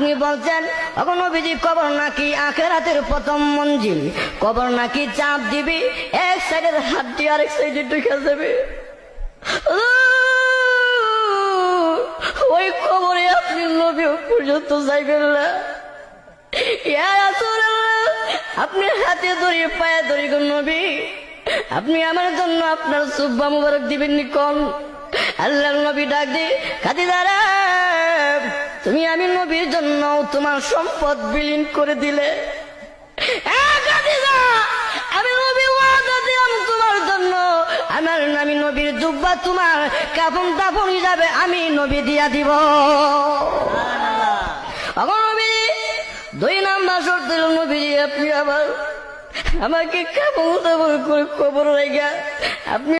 আপনি বলছেন এখন নবীজি কবর নাকি আখিরাতের প্রথম মঞ্জিল, কবর নাকি চাপ দিবি এক সাইডের হাড্ডি আরেক সাইডে ঢুকে যাবে, ওই খবরে আপনি নবী পর্যন্ত যাইবেন না। ইয়া রাসূলুল্লাহ, আপনি হাতে ধরে পায়ে ধরে গো নবী, আপনি আমার জন্য আপনার সুব্বা মুবারক দিবেন নি কোন? আল্লাহর নবী ডাক দি, খাদিজা রে, তুমি আমি নবীর জন্য তোমার সম্পদ বিলীন করে দিলে। খাদিজা, আমি নবী ওয়াদা দিলাম তোমার জন্য আমার নামি নবীর জুব্বা তোমার কাফন দাফন হিসাবে আমি নবী দিয়া দিব। নবী 2 নাম্বার শর্ত দিল, নবীজি আপনি আবার আমাকে কাফন দাফন করে কবর রেখে আপনি